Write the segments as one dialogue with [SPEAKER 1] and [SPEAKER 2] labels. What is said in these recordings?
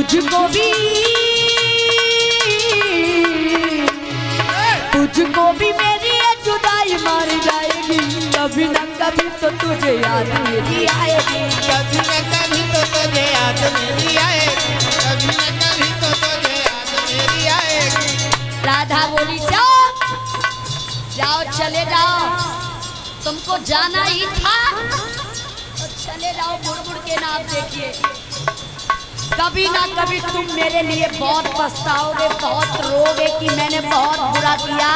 [SPEAKER 1] तुझको भी मेरी ये जुदाई मार जाएगी, कभी न कभी तो तुझे याद मेरी आएगी,
[SPEAKER 2] कभी न कभी तो तुझे याद मेरी आएगी, कभी न कभी तो तुझे याद मेरी आएगी।
[SPEAKER 1] राधा बोली जाओ जाओ चले जाओ, तुमको जाना ही था तो चले जाओ, मुड़ मुड़ के ना आप देखिए, कभी ना कभी तुम मेरे लिए बहुत पछताओगे, बहुत रोगे कि मैंने बहुत बुरा किया।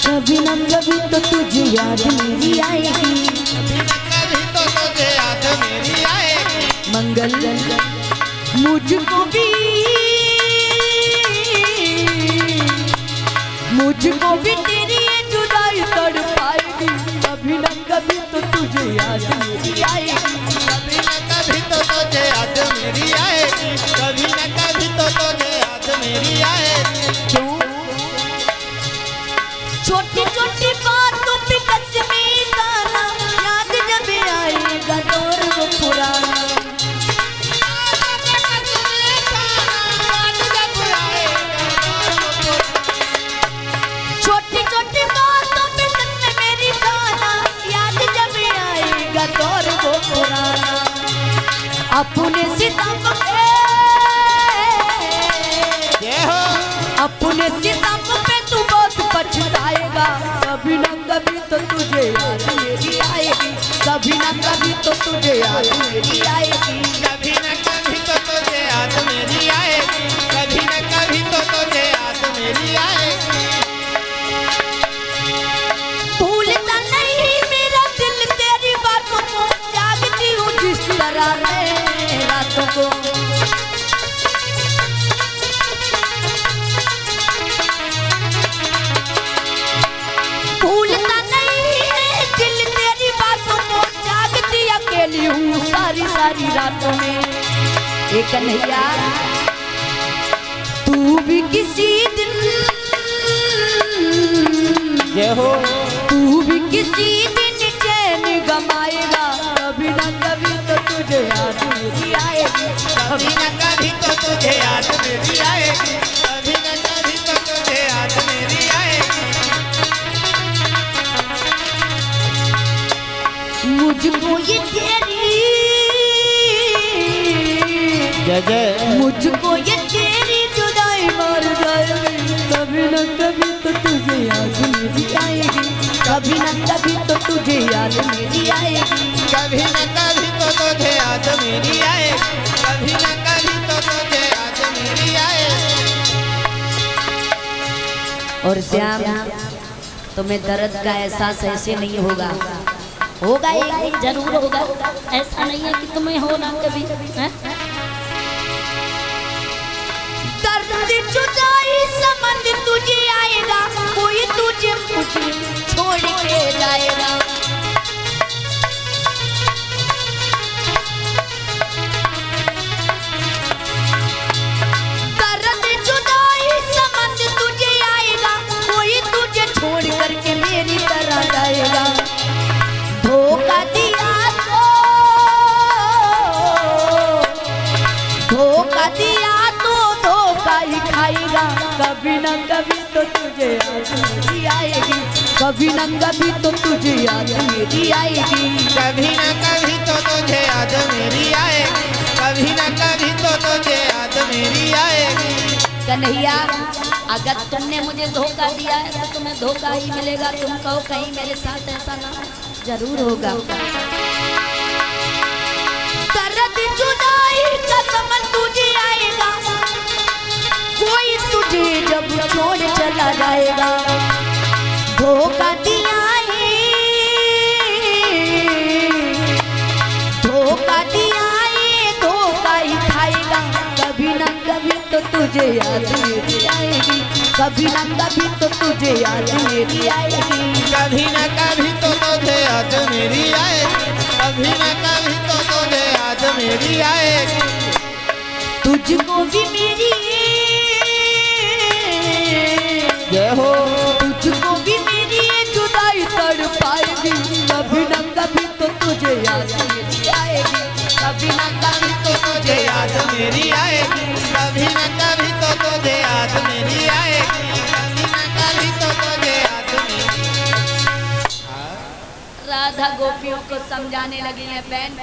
[SPEAKER 1] कभी ना कभी तो तुझे याद मेरी आएगी,
[SPEAKER 2] कभी न कभी तो तुझे याद मेरी आएगी।
[SPEAKER 1] मंगल मुझको भी तेरी ये जुदाई तड़पाएगी, कभी ना कभी तो तुझे याद मेरी आएगी,
[SPEAKER 2] कभी न कभी तो तुझे याद मेरी आएगी, कभी न कभी तो तुझे याद मेरी आएगी।
[SPEAKER 1] क्यों छोटी छोटी बातों पे कश्मीर गाना याद जब आएगा दौर वो पुराना, छोटी छोटी बातों पे कसम मेरी गाना याद जब आएगा दौर वो पुराना। अपने सितम पे अपने सितम पे तू बहुत पछताएगा, कभी ना कभी तो तुझे याद मेरी आएगी, कभी ना कभी तो तुझे याद मेरी आएगी,
[SPEAKER 2] कभी न कभी तो तुझे याद मेरी आएगी, कभी न कभी तो तुझे याद मेरी आएगी।
[SPEAKER 1] भूलता नहीं मेरा दिल तेरी बातों को, जागती हूँ जिस तरह मैं रातों को, भूलता नहीं है दिल तेरी बातों को, जागती अकेली हूँ सारी सारी रातों में। एक कन्हैया तू भी किसी दिन,
[SPEAKER 2] जय हो,
[SPEAKER 1] तू भी किसी दिन चैन गमाएगा, कभी ना कभी तो तुझे याद मेरी आएगी,
[SPEAKER 2] कभी न कभी तो तुझे याद मेरी आएगी, कभी न कभी तो तुझे याद मेरी आएगी।
[SPEAKER 1] मुझको ये तेरी,
[SPEAKER 2] जय जय,
[SPEAKER 1] मुझको ये तेरी जुदाई मार जाएगी, कभी ना कभी तो तुझे याद मेरी आएगी, कभी ना कभी तो तुझे याद मेरी आएगी,
[SPEAKER 2] कभी न कभी तो तुझे याद मेरी आएगी, कभी न कभी तो तुझे याद मेरी आएगी।
[SPEAKER 1] और श्याम तुम्हें दर्द का एहसास ऐसे नहीं होगा, होगा एक दिन जरूर होगा, ऐसा नहीं है कि तुम्हें हो ना कभी है? दर्द जुदाई समझ तुझे आएगा, कोई तुझे छोड़ के जाएगा, दर्द जुदाई समझ तुझे आएगा, कोई तुझे छोड़ करके मेरी तरह जाएगा, धोखा दिया तो, धोखा दिया तो धोखा ही खाएगा, कभी ना कभी तो तुझे याद मेरी आएगी, कभी ना कभी तो तुझे याद मेरी आएगी,
[SPEAKER 2] कभी न कभी तो तुझे याद मेरी आएगी, कभी न कभी तो तुझे याद मेरी आएगी।
[SPEAKER 1] कन्हैया अगर तुमने मुझे धोखा दिया है तो तुम्हें धोखा ही मिलेगा, तुम कहो कहीं मेरे साथ ऐसा ना जरूर होगा। दर्द जुदाई का समझ तुझे आएगा, कोई तुझे जब छोड़ चला जाएगा, धोखा दिया है, धोखा दिया है, धोखा ही खाएगा, कभी ना कभी तो तुझे याद मेरी आएगी, कभी ना कभी तो तुझे याद मेरी आएगी,
[SPEAKER 2] कभी न कभी तो तुझे याद मेरी आएगी, कभी न कभी तो तुझे याद मेरी आएगी।
[SPEAKER 1] तुझको भी मेरी
[SPEAKER 2] जय हो,
[SPEAKER 1] तुझको भी मेरी ये जुदाई तड़पाएगी, कभी ना कभी तो तुझे याद मेरी आएगी, कभी ना कभी राधा गोपियों को समझाने लगी है, बहन